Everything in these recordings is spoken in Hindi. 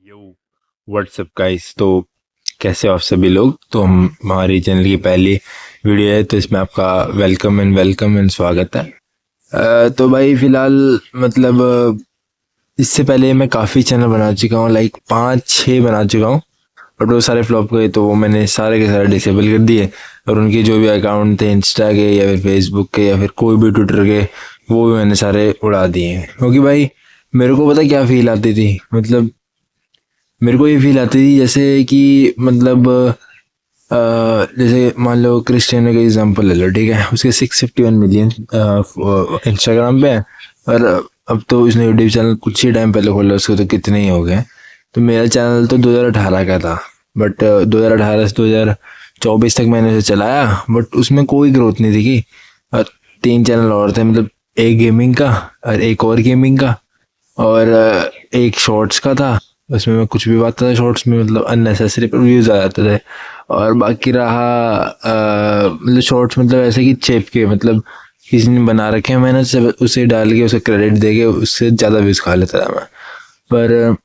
यो व्हाट्सअप गाइस। तो कैसे हो आप सभी लोग। तो हम हमारी चैनल की पहली वीडियो है, तो इसमें आपका वेलकम एंड स्वागत है। तो भाई फिलहाल मतलब इससे पहले मैं काफ़ी चैनल बना चुका हूँ, लाइक 5-6 बना चुका हूँ। बट वो सारे फ्लॉप गए, तो वो मैंने सारे के सारे डिसेबल कर दिए। और उनके जो भी अकाउंट थे इंस्टा के या फिर फेसबुक के या फिर कोई भी ट्विटर के, वो भी मैंने सारे उड़ा दिए। क्योंकि भाई मेरे को पता क्या फील आती थी, मतलब मेरे को ये फील आती थी जैसे कि मतलब जैसे मान लो क्रिस्टियानो का एग्जांपल ले लो, ठीक है। उसके 651 मिलियन इंस्टाग्राम पे है। और अब तो उसने यूट्यूब चैनल कुछ ही टाइम पहले खोला, उसको तो कितने ही हो गए। तो मेरा चैनल तो 2018 का था, बट 2018 से 2024 तक मैंने उसे चलाया। बट उसमें कोई ग्रोथ नहीं दिखी। और 3 चैनल और थे, मतलब एक गेमिंग का और एक और गेमिंग का और एक शॉर्ट्स का था। उसमें मैं कुछ भी बात था शॉर्ट्स में, मतलब अननेसेसरी पर व्यूज आ जाते थे। और बाकी रहा मतलब शॉर्ट्स, मतलब ऐसे कि चेप के, मतलब किसी ने बना रखे हैं, मैंने उसे डाल के उसे क्रेडिट दे के उससे ज़्यादा व्यूज खा लेता था मैं। पर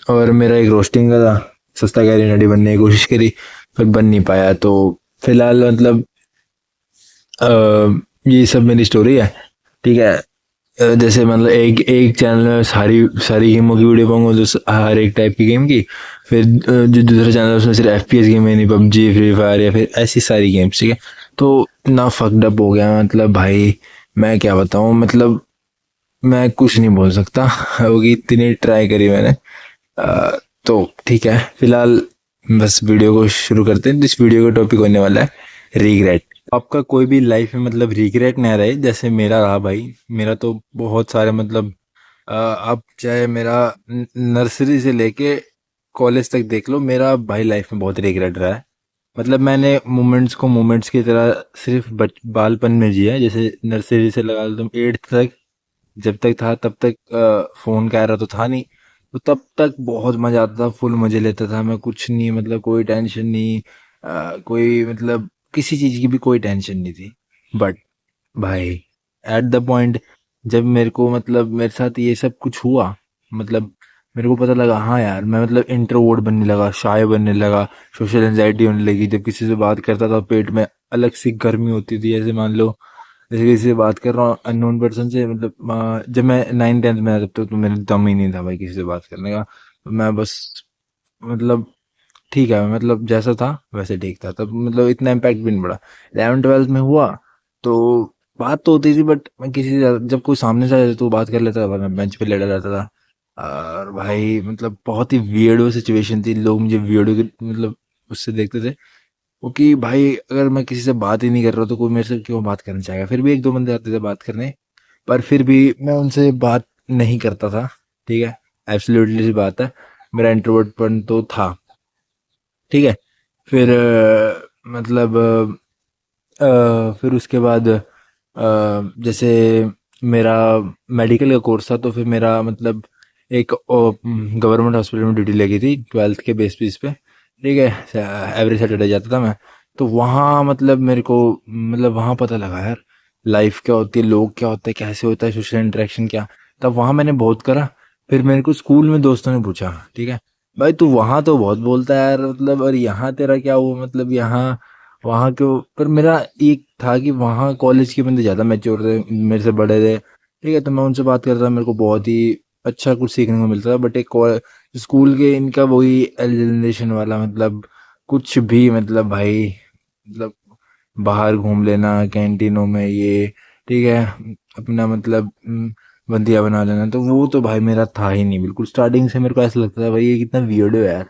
और मेरा एक रोस्टिंग का था, सस्ता कैरी नडी बनने की कोशिश करी पर बन नहीं पाया। तो फिलहाल मतलब ये सब मेरी स्टोरी है, ठीक है। जैसे मतलब एक एक चैनल में सारी सारी गेमों की वीडियो पाऊंगा, जो हर एक टाइप की गेम की। फिर जो दूसरा चैनल है उसमें सिर्फ एफपीएस गेम है, नहीं पबजी फ्री फायर या फिर ऐसी सारी गेम्स, ठीक है। तो ना फक्ड अप हो गया, मतलब भाई मैं क्या बताऊं, मतलब मैं कुछ नहीं बोल सकता होगी, इतनी ट्राई करी मैंने। तो ठीक है, फिलहाल बस वीडियो को शुरू करते हैं। इस वीडियो का टॉपिक होने वाला है रिग्रेट। आपका कोई भी लाइफ में मतलब रिग्रेट ना रहे, जैसे मेरा रहा भाई। मेरा तो बहुत सारे मतलब आप चाहे मेरा नर्सरी से लेके कॉलेज तक देख लो, मेरा भाई लाइफ में बहुत रिग्रेट रहा है। मतलब मैंने मोमेंट्स को मोमेंट्स की तरह सिर्फ बालपन में जिया है। जैसे नर्सरी से लगा लो तुम 8th तक, जब तक था तब तक फोन का एरा तो था नहीं। तो तब तक बहुत मजा आता था, फुल मजे लेता था मैं। कुछ नहीं, मतलब कोई टेंशन नहीं, कोई मतलब किसी चीज की भी कोई टेंशन नहीं थी। बट भाई एट द पॉइंट जब मेरे को मतलब मेरे साथ ये सब कुछ हुआ, मतलब मेरे को पता लगा हाँ यार, मैं मतलब इंट्रोवर्ट बनने लगा, शाय बनने लगा, सोशल एंजाइटी होने लगी। जब किसी से बात करता था पेट में अलग सी गर्मी होती थी। ऐसे मान लो जैसे किसी से बात कर रहा हूँ अननोन पर्सन से, मतलब जब मैं 9th 10th में था, तब तो मेरे दम ही नहीं था भाई किसी से बात करने का। तो मैं बस मतलब ठीक है, मतलब जैसा था वैसे ठीक था। तब मतलब इतना इम्पैक्ट भी नहीं पड़ा। 11th 12th में हुआ तो बात तो होती थी, बट मैं किसी से जब कोई सामने से आ जाता तो बात कर लेता था, वरना बेंच पे लेटा रहता था। और भाई मतलब बहुत ही वियर्डो सिचुएशन थी, लोग मुझे वियर्डो के मतलब उससे देखते थे। क्योंकि भाई अगर मैं किसी से बात ही नहीं कर रहा तो कोई मेरे से क्यों बात करना चाहेगा। फिर भी एक दो बंदे आते थे बात करने, पर फिर भी मैं उनसे बात नहीं करता था, ठीक है। एब्सोल्युटली सी बात है, मेरा इंट्रोवर्टपन तो था, ठीक है। फिर मतलब फिर उसके बाद जैसे मेरा मेडिकल का कोर्स था, तो फिर मेरा मतलब एक गवर्नमेंट हॉस्पिटल में ड्यूटी लगी थी 12th के बेस पे, ठीक है। एवरी सैटरडे जाता था मैं। तो वहाँ मतलब मेरे को मतलब वहाँ पता लगा यार लाइफ क्या होती है, लोग क्या होते हैं, कैसे होता है सोशल इंटरेक्शन क्या। तब वहाँ मैंने बहुत करा। फिर मेरे को स्कूल में दोस्तों ने पूछा, ठीक है भाई तू वहाँ तो बहुत बोलता है यार, मतलब और यहाँ तेरा क्या हुआ, मतलब यहाँ वहाँ क्यों। पर मेरा एक था कि वहाँ कॉलेज के बंदे ज़्यादा मैच्योर थे, मेरे से बड़े थे, ठीक है। तो मैं उनसे बात करता था, मेरे को बहुत ही अच्छा कुछ सीखने को मिलता था। बट एक स्कूल के इनका वही एल जनरेशन वाला, मतलब कुछ भी, मतलब भाई मतलब बाहर घूम लेना कैंटीनों में ये, ठीक है, अपना मतलब बंदिया बना लेना। तो वो तो भाई मेरा था ही नहीं बिल्कुल। स्टार्टिंग से मेरे को ऐसा लगता था भाई ये कितना वियर्ड है यार,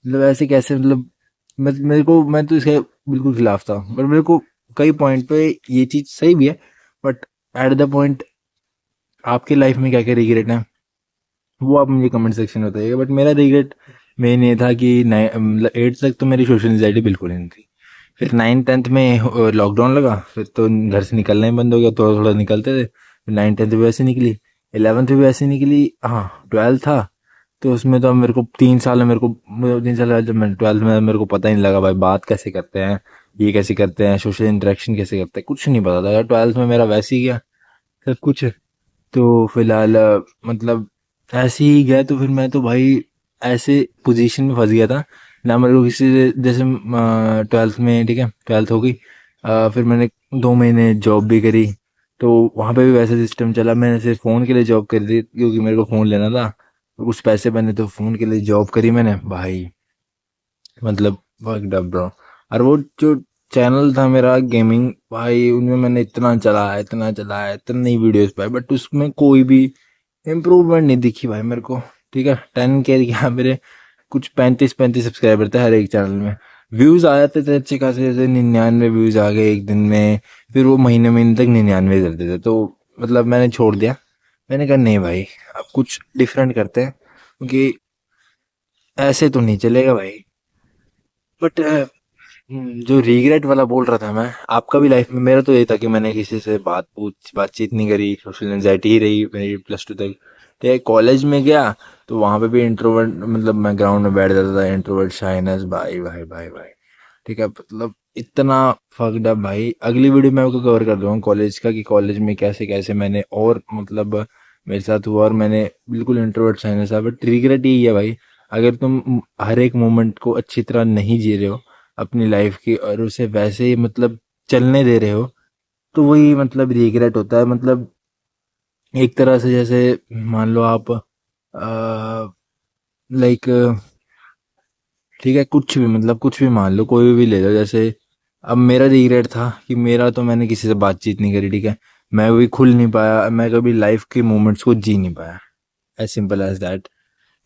मतलब ऐसे कैसे, मतलब मैं तो इसके बिल्कुल खिलाफ था। पर मेरे को कई पॉइंट पे ये चीज सही भी है। बट एट द पॉइंट आपकी लाइफ में क्या क्या रिग्रेट है वो आप मुझे कमेंट सेक्शन में बताइएगा। बट मेरा रिग्रेट मेन ये था कि मतलब 8th तक तो मेरी सोशल एंजाइटी बिल्कुल ही नहीं थी। फिर 9th 10th में लॉकडाउन लगा, फिर तो घर से निकलना ही बंद हो गया, थोड़ा थोड़ा निकलते थे। फिर 9th 10th भी वैसे निकली, 11th भी वैसे निकली। हाँ 12th था, तो उसमें तो मेरे को 3 साल में मेरे को 3 साल बाद जब मैं 12th में, मेरे को पता ही नहीं लगा भाई बात कैसे करते हैं, ये कैसे करते हैं, सोशल इंटरेक्शन कैसे करते हैं, कुछ नहीं पता था। 12th में मेरा वैसे ही गया सब कुछ। तो फिलहाल मतलब ऐसे ही गया। तो फिर मैं तो भाई ऐसे पोजीशन में फंस गया था ना मेरे को किसी से, जैसे 12th में, ठीक है 12th हो गई, फिर मैंने 2 महीने जॉब भी करी, तो वहाँ पे भी वैसे सिस्टम चला, मैंने सिर्फ फ़ोन के लिए जॉब करी थी क्योंकि मेरे को फ़ोन लेना था, तो कुछ पैसे बने तो फ़ोन के लिए जॉब करी मैंने भाई, मतलब वर्कड अप ब्रो। और वो जो चैनल था मेरा गेमिंग भाई, उनमें मैंने इतना चलाया इतनी वीडियोस पाई, बट उसमें कोई भी इम्प्रूवमेंट नहीं दिखी भाई मेरे को। ठीक है 10K क्या, मेरे कुछ 35 सब्सक्राइबर थे हर एक चैनल में, व्यूज आ जाते थे अच्छे खासे, जैसे 99 व्यूज आ गए एक दिन में, फिर वो महीने महीने तक 99 चलते थे, तो मतलब मैंने छोड़ दिया। मैंने कहा नहीं भाई, अब कुछ डिफरेंट करते हैं, क्योंकि ऐसे तो नहीं चलेगा भाई। बट जो रिग्रेट वाला बोल रहा था मैं, आपका भी लाइफ में, मेरा तो यही था कि मैंने किसी से बातचीत नहीं करी, सोशल एंजाइटी ही रही मेरी +2 तक। ठीक है कॉलेज में गया तो वहां पे भी इंट्रोवर्ट, मतलब मैं ग्राउंड में बैठ जाता था, इंट्रोवर्ट शाइनेस भाई भाई भाई भाई। ठीक है मतलब इतना फक्ड अप भाई, अगली वीडियो में आपको कवर कर दूंगा कॉलेज का, कि कॉलेज में कैसे कैसे मैंने, और मतलब मेरे साथ हुआ, और मैंने बिल्कुल इंट्रोवर्ट शाइनेस था। बट रिग्रेट यही है भाई, अगर तुम हर एक मोमेंट को अच्छी तरह नहीं जी रहे हो अपनी लाइफ की, और उसे वैसे ही मतलब चलने दे रहे हो, तो वही मतलब रिग्रेट होता है। मतलब एक तरह से जैसे मान लो आप लाइक, ठीक है कुछ भी, मतलब कुछ भी मान लो, कोई भी ले लो, जैसे अब मेरा रिग्रेट था कि मेरा तो मैंने किसी से बातचीत नहीं करी, ठीक है मैं भी खुल नहीं पाया, मैं कभी लाइफ के मोमेंट्स को जी नहीं पाया, as simple as that.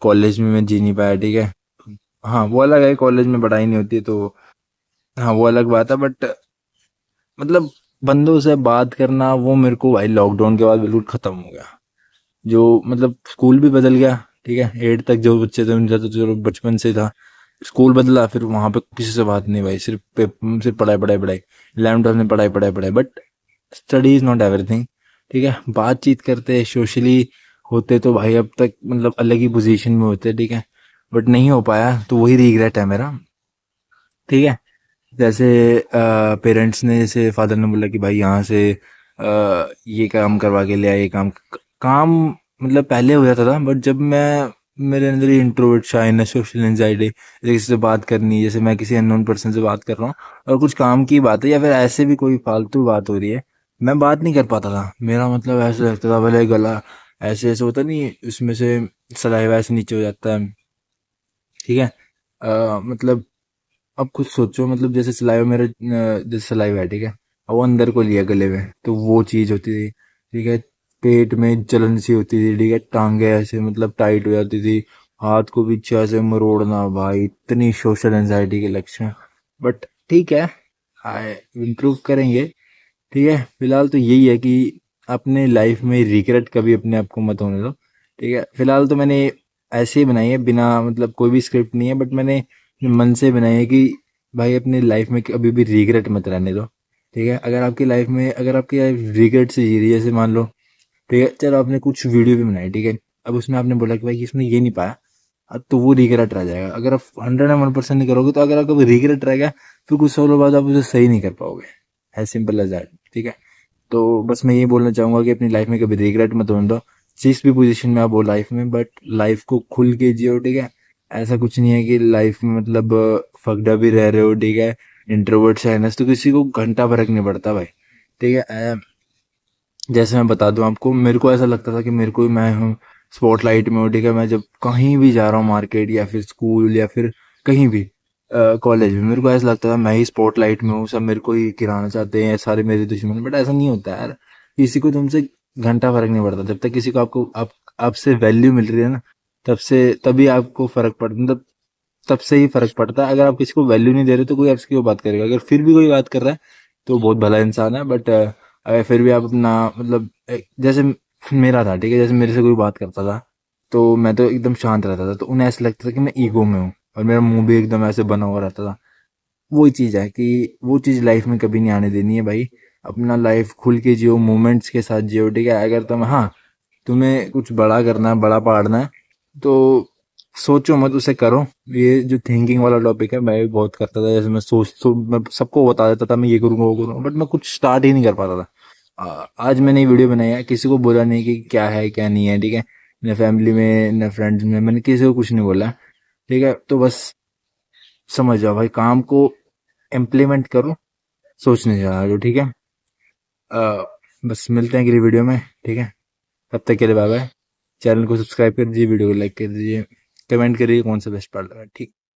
College में मैं जी नहीं पाया, ठीक है। हाँ वो अलग है, कॉलेज में पढ़ाई नहीं होती तो, हाँ वो अलग बात है, बट मतलब बंदों से बात करना वो मेरे को भाई लॉकडाउन के बाद बिल्कुल खत्म हो गया। जो मतलब स्कूल भी बदल गया, ठीक है 8 तक जो बच्चे थे उनका तो चलो बचपन से था, स्कूल बदला, फिर वहां पे किसी से बात नहीं भाई, सिर्फ पढ़ाई पढ़ाई पढ़ाई, 11th में पढ़ाई पढ़ाई पढ़ाई, but study is not everything. ठीक है बातचीत करते सोशली होते तो भाई अब तक मतलब अलग ही पोजीशन में होते, ठीक है बट नहीं हो पाया, तो वही रिग्रेट है मेरा। ठीक है जैसे पेरेंट्स ने, जैसे फादर ने बोला कि भाई यहाँ से ये काम करवा के ले आया, ये काम मतलब पहले हो जाता था, बट जब मैं, मेरे अंदर ही इंट्रोवर्ट शाइनेस, सोशल एंजाइटी, जैसे किसी से बात करनी, जैसे मैं किसी अननोन पर्सन से बात कर रहा हूँ और कुछ काम की बात है या फिर ऐसे भी कोई फालतू बात हो रही है, मैं बात नहीं कर पाता था। मेरा मतलब ऐसे लगता था, भले गला ऐसे ऐसे होता नहीं, उसमें से सलाइवा ऐसे नीचे हो जाता है, ठीक है मतलब अब खुद सोचो, मतलब जैसे सलाइवा मेरा जैसे सलाइवा है, ठीक है अब वो अंदर को लिया गले में, तो वो चीज होती थी, ठीक है पेट में जलन सी होती थी, ठीक है टांगे ऐसे मतलब टाइट हो जाती थी, हाथ को पीछे ऐसे मरोड़ना भाई, इतनी सोशल एंजाइटी के लक्षण। बट ठीक है आए इम्प्रूव करेंगे। ठीक है फिलहाल तो यही है कि अपने लाइफ में रिग्रेट कभी अपने आप को मत होने दो। ठीक है फिलहाल तो मैंने ऐसे ही बनाई है, बिना मतलब कोई भी स्क्रिप्ट नहीं है, बट मैंने अपने मन से बनाई है कि भाई अपनी लाइफ में कभी भी रिग्रेट मत रहने दो। ठीक है अगर आपकी लाइफ में, अगर आपकी लाइफ रिग्रेट से जी रही है, जैसे मान लो, ठीक है चलो आपने कुछ वीडियो भी बनाई, ठीक है अब उसमें आपने बोला कि भाई इसमें ये नहीं पाया, अब तो वो रिग्रेट रह जाएगा। अगर आप 101% नहीं करोगे, तो अगर आपको रिग्रेट रहेगा, फिर कुछ सालों बाद आप उसे सही नहीं कर पाओगे, एज सिंपल एज दैट। ठीक है तो बस मैं ये बोलना चाहूंगा कि अपनी लाइफ में कभी रिग्रेट मत होने दो, जिस भी पोजीशन में आप हो लाइफ में, बट लाइफ को खुल के जियो। ठीक है ऐसा कुछ नहीं है कि लाइफ में मतलब फगड़ा भी रह रहे हो, ठीक है इंट्रोवर्ट साइनस तो किसी को घंटा फर्क नहीं पड़ता भाई। ठीक है जैसे मैं बता दूं आपको, मेरे को ऐसा लगता था कि मेरे को, मैं हूँ स्पॉटलाइट में हूँ, ठीक है मैं जब कहीं भी जा रहा हूँ मार्केट या फिर स्कूल या फिर कहीं भी कॉलेज में, मेरे को ऐसा लगता था मैं ही स्पॉटलाइट में हूँ, सब मेरे को ही गिराना चाहते हैं, सारे मेरे दुश्मन। बट ऐसा नहीं होता यार, किसी को तुमसे घंटा फर्क नहीं पड़ता, जब तक किसी को आपसे वैल्यू मिल रही है ना, तभी आपको फर्क पड़, मतलब तब से ही फर्क पड़ता है। अगर आप किसी को वैल्यू नहीं दे रहे तो कोई आपसे क्यों बात करेगा, अगर फिर भी कोई बात कर रहा है तो बहुत भला इंसान है। बट अगर फिर भी आप अपना मतलब जैसे मेरा था, ठीक है जैसे मेरे से कोई बात करता था तो मैं तो एकदम शांत रहता था, तो उन्हें ऐसा लगता था कि मैं ईगो में हूँ, और मेरा मुंह भी एकदम ऐसे बना हुआ रहता था। वही चीज़ है कि वो चीज़ लाइफ में कभी नहीं आने देनी है भाई, अपना लाइफ खुल के जियो, मोमेंट्स के साथ जियो। ठीक है अगर तुम, हाँ तुम्हें कुछ बड़ा करना है, बड़ा पहाड़ना है, तो सोचो मत, उसे करो। ये जो थिंकिंग वाला टॉपिक है, मैं भी बहुत करता था, जैसे मैं मैं सबको बता देता था मैं ये करूंगा वो करूंगा, बट मैं कुछ स्टार्ट ही नहीं कर पाता था। आज मैंने ये वीडियो बनाई है, किसी को बोला नहीं कि क्या है क्या नहीं है, ठीक है न फैमिली में न फ्रेंड्स में, मैंने किसी को कुछ नहीं बोला। ठीक है, तो बस समझ जाओ भाई, काम को इम्प्लीमेंट करो, सोचने जा रहे हो। ठीक है, बस मिलते हैं अगली वीडियो में। ठीक है, तब तक के लिए बाय बाय। चैनल को सब्सक्राइब कर दीजिए, वीडियो को लाइक कर दीजिए, कमेंट करिए कौन सा बेस्ट पार्ट लगा। ठीक।